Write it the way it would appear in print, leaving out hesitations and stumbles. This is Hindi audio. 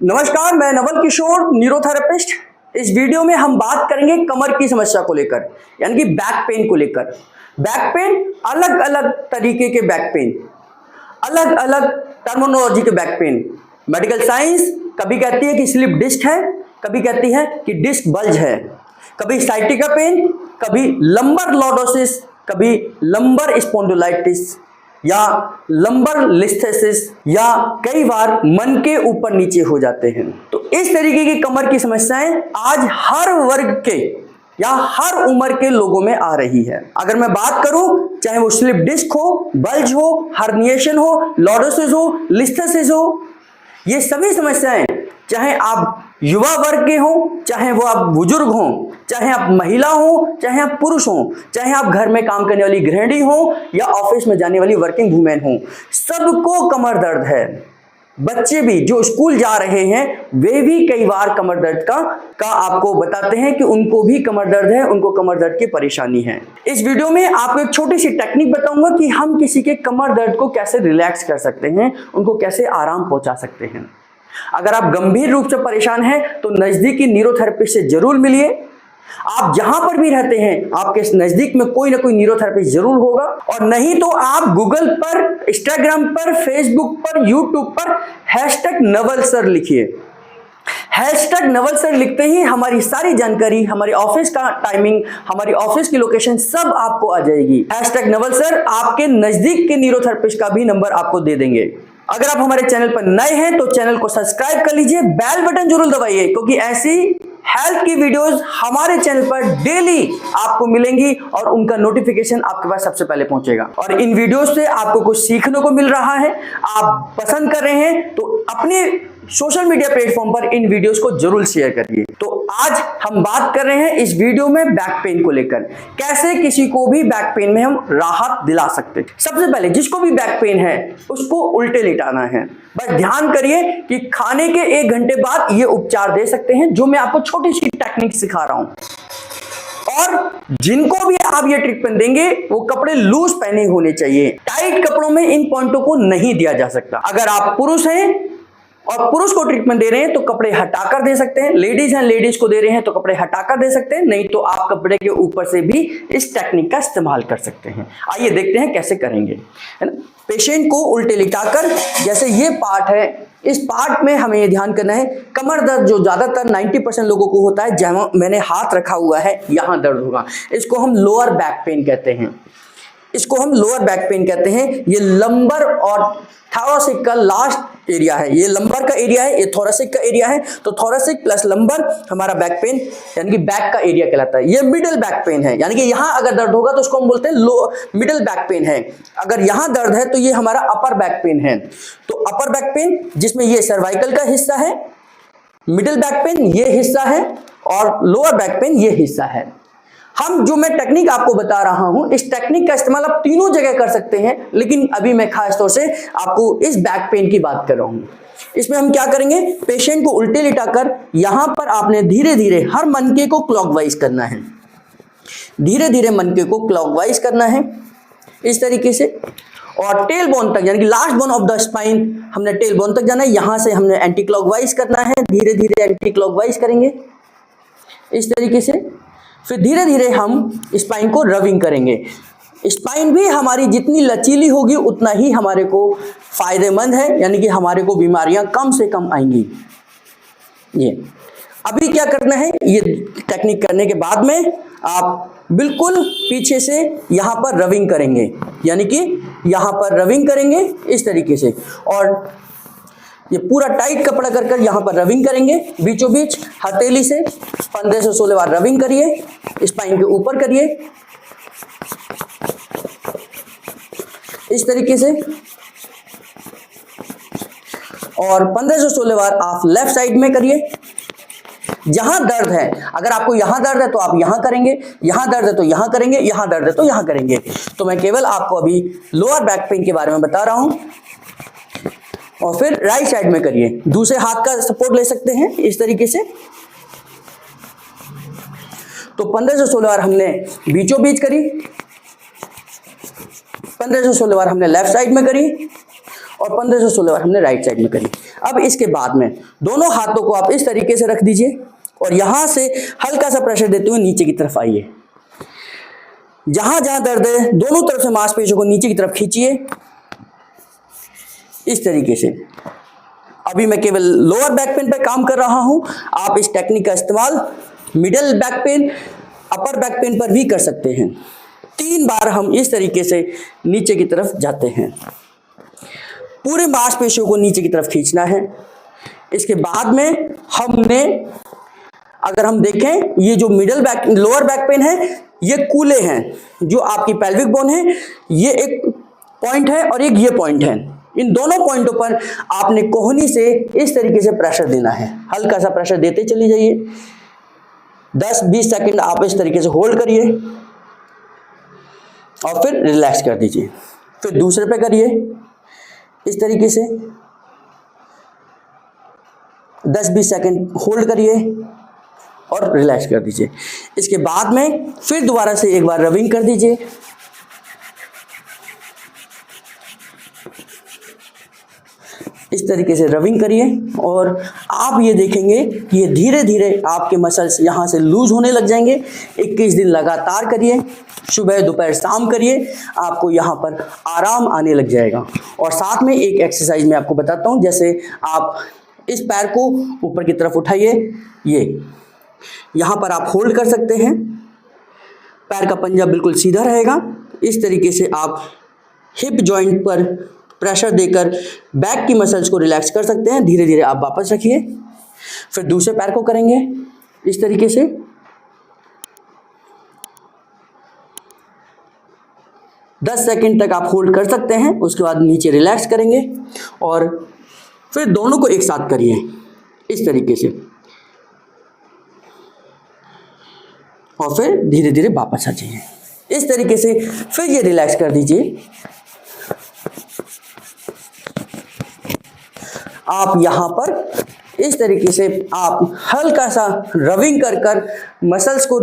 नमस्कार, मैं नवल किशोर, न्यूरोथेरेपिस्ट। इस वीडियो में हम बात करेंगे कमर की समस्या को लेकर, यानी कि बैक पेन को लेकर। बैक पेन, अलग अलग तरीके के बैक पेन, अलग अलग टर्मिनोलॉजी के बैक पेन। मेडिकल साइंस कभी कहती है कि स्लिप डिस्क है, कभी कहती है कि डिस्क बल्ज है, कभी साइटिका पेन, कभी लंबर लॉर्डोसिस, कभी लंबर स्पॉन्डिलाइटिस या लंबर लिस्थेसिस, या कई बार मन के ऊपर नीचे हो जाते हैं। तो इस तरीके की कमर की समस्याएं आज हर वर्ग के या हर उम्र के लोगों में आ रही है। अगर मैं बात करूं, चाहे वो स्लिप डिस्क हो, बल्ज हो, हर्निएशन हो, लॉर्डोसिस हो, लिस्थेसिस हो, ये सभी समस्याएं चाहे आप युवा वर्ग के हों, चाहे वो आप बुजुर्ग हों, चाहे आप महिला हो, चाहे आप पुरुष हों, चाहे आप घर में काम करने वाली गृहिणी हो या ऑफिस में जाने वाली वर्किंग वुमेन हो, सबको कमर दर्द है। बच्चे भी जो स्कूल जा रहे हैं वे भी कई बार कमर दर्द का आपको बताते हैं कि उनको भी कमर दर्द है, उनको कमर दर्द की परेशानी है। इस वीडियो में आपको एक छोटी सी टेक्निक बताऊंगा कि हम किसी के कमर दर्द को कैसे रिलैक्स कर सकते हैं, उनको कैसे आराम पहुंचा सकते हैं। अगर आप गंभीर रूप से परेशान हैं तो नजदीकी न्यूरोथेरेपिस्ट से जरूर मिलिए। आप जहां पर भी रहते हैं आपके नजदीक में कोई ना कोई न्यूरोथेरेपिस्ट जरूर होगा, और नहीं तो आप गूगल पर, इंस्टाग्राम पर, फेसबुक पर, यूट्यूब पर #नवल लिखिए। #नवल सर लिखते ही हमारी सारी जानकारी, हमारी ऑफिस का टाइमिंग, हमारी ऑफिस की लोकेशन सब आपको आ जाएगी। #नवल सर आपके नजदीक के न्यूरोथेरेपिस्ट का भी नंबर आपको दे देंगे। अगर आप हमारे चैनल पर नए हैं तो चैनल को सब्सक्राइब कर लीजिए, बेल बटन जरूर दबाइए, क्योंकि ऐसी हेल्थ की वीडियोस हमारे चैनल पर डेली आपको मिलेंगी और उनका नोटिफिकेशन आपके पास सबसे पहले पहुंचेगा। और इन वीडियोस से आपको कुछ सीखने को मिल रहा है, आप पसंद कर रहे हैं तो अपने सोशल मीडिया प्लेटफॉर्म पर इन वीडियोस को जरूर शेयर करिए। तो आज हम बात कर रहे हैं इस वीडियो में बैक पेन को लेकर, कैसे किसी को भी बैक पेन में हम राहत दिला सकते हैं। सबसे पहले जिसको भी बैक पेन है उसको उल्टे लिटाना है। बस ध्यान करिए कि खाने के 1 घंटे बाद ये उपचार दे सकते हैं, जो मैं आपको छोटी सी टेक्निक सिखा रहा हूं। और जिनको भी आप ये ट्रीटमेंट देंगे वो कपड़े लूज पहने होने चाहिए। टाइट कपड़ों में इन पॉइंटों को नहीं दिया जा सकता। अगर आप पुरुष हैं और पुरुष को ट्रीटमेंट दे रहे हैं तो कपड़े हटाकर दे सकते हैं, लेडीज हैं लेडीज को दे रहे हैं तो कपड़े हटाकर दे सकते हैं, नहीं तो आप कपड़े के ऊपर से भी इस टेक्निक का इस्तेमाल कर सकते हैं। आइए देखते हैं कैसे करेंगे, है ना। पेशेंट को उल्टे लिटाकर, जैसे ये पार्ट है, इस पार्ट में हमें ये ध्यान करना है, कमर दर्द जो ज्यादातर 90% लोगों को होता है, जहां मैंने हाथ रखा हुआ है यहां दर्द होगा, इसको हम लोअर बैक पेन कहते हैं। इसको हम लोअर बैक पेन कहते हैं। ये लंबर और थोरेसिक का लास्ट एरिया है, ये लंबर का एरिया है, ये थोरेसिक का एरिया है। तो थोरेसिक प्लस लंबर हमारा बैक पेन यानी कि बैक का एरिया कहलाता है। ये मिडिल बैक पेन है, यानी कि यहां अगर दर्द होगा तो उसको हम बोलते हैं लो मिडिल बैक पेन है। अगर यहां दर्द है तो ये हमारा अपर बैक पेन है। तो अपर बैक पेन जिसमें ये सर्वाइकल का हिस्सा है, मिडिल बैक पेन ये हिस्सा है, और लोअर बैक पेन ये हिस्सा है। हम जो मैं टेक्निक आपको बता रहा हूं, इस टेक्निक का इस्तेमाल आप तीनों जगह कर सकते हैं, लेकिन अभी मैं खास तौर से आपको इस बैक पेन की बात कर रहा हूं। इसमें हम क्या करेंगे, पेशेंट को उल्टे लिटाकर यहां पर आपने धीरे धीरे हर मनके को क्लॉकवाइज करना है, धीरे धीरे मनके को क्लॉकवाइज करना है इस तरीके से, और टेल बोन तक यानी कि last bone of the spine हमने टेल बोन तक जाना है। यहां से हमने एंटी क्लॉकवाइज करना है, धीरे धीरे एंटी क्लॉकवाइज करेंगे इस तरीके से। फिर धीरे धीरे हम स्पाइन को रबिंग करेंगे। स्पाइन भी हमारी जितनी लचीली होगी उतना ही हमारे को फायदेमंद है, यानी कि हमारे को बीमारियां कम से कम आएंगी। ये अभी क्या करना है, ये टेक्निक करने के बाद में आप बिल्कुल पीछे से यहां पर रबिंग करेंगे, यानी कि यहां पर रबिंग करेंगे इस तरीके से, और ये पूरा टाइट कपड़ा कर कर यहां पर रबिंग करेंगे बीचों बीच हथेली से। 15 से 16 बार रबिंग करिए, स्पाइन के ऊपर करिए इस तरीके से, और 15 से 16 बार आप लेफ्ट साइड में करिए जहां दर्द है। अगर आपको यहां दर्द है तो आप यहां करेंगे, यहां दर्द है तो यहां करेंगे, यहां दर्द है तो यहां करेंगे। तो मैं केवल आपको अभी लोअर बैक पेन के बारे में बता रहा हूं। और फिर राइट साइड में करिए, दूसरे हाथ का सपोर्ट ले सकते हैं इस तरीके से। तो 15 से 16 बार हमने बीचों बीच करी, 15 से 16 बार हमने लेफ्ट साइड में करी, और 15 से 16 बार हमने राइट साइड में करी। अब इसके बाद में दोनों हाथों को आप इस तरीके से रख दीजिए और यहां से हल्का सा प्रेशर देते हुए नीचे की तरफ आइए। जहां जहां दर्द है दोनों तरफ से मांसपेशियों को नीचे की तरफ खींचिए इस तरीके से। अभी मैं केवल लोअर बैक पेन पर काम कर रहा हूं, आप इस टेक्निक का इस्तेमाल middle back pain, upper back pain पर भी कर सकते हैं। 3 बार हम इस तरीके से नीचे की तरफ जाते हैं, पूरे मांसपेशियों को नीचे की तरफ खींचना है। इसके बाद में हमने, अगर हम देखें, ये जो middle back lower back pain है ये कूले हैं, जो आपकी पेल्विक बोन है ये एक पॉइंट है और एक ये पॉइंट है। इन दोनों पॉइंटों पर आपने कोहनी से इस तरीके से प्रेशर देना है, हल्का सा प्रेशर देते चले जाइए। 10-20 सेकंड आप इस तरीके से होल्ड करिए और फिर रिलैक्स कर दीजिए। फिर दूसरे पे करिए इस तरीके से 10-20 सेकंड होल्ड करिए और रिलैक्स कर दीजिए। इसके बाद में फिर दोबारा से एक बार रबिंग कर दीजिए। इस तरीके से रबिंग करिए और आप ये देखेंगे कि ये धीरे धीरे आपके मसल्स यहाँ से लूज होने लग जाएंगे। 21 दिन लगातार करिए, सुबह दोपहर शाम करिए, आपको यहाँ पर आराम आने लग जाएगा। और साथ में एक एक्सरसाइज मैं आपको बताता हूँ, जैसे आप इस पैर को ऊपर की तरफ उठाइए, ये यहाँ पर आप होल्ड कर सकते हैं, पैर का पंजा बिल्कुल सीधा रहेगा। इस तरीके से आप हिप जॉइंट पर प्रेशर देकर बैक की मसल्स को रिलैक्स कर सकते हैं। धीरे धीरे आप वापस रखिए। फिर दूसरे पैर को करेंगे इस तरीके से, दस सेकंड तक आप होल्ड कर सकते हैं। उसके बाद नीचे रिलैक्स करेंगे और फिर दोनों को एक साथ करिए इस तरीके से और फिर धीरे धीरे वापस आ जाइए। इस तरीके से फिर ये रिलैक्स कर दीजिए। आप यहाँ पर इस तरीके से आप हल्का सा रबिंग कर कर मसल्स को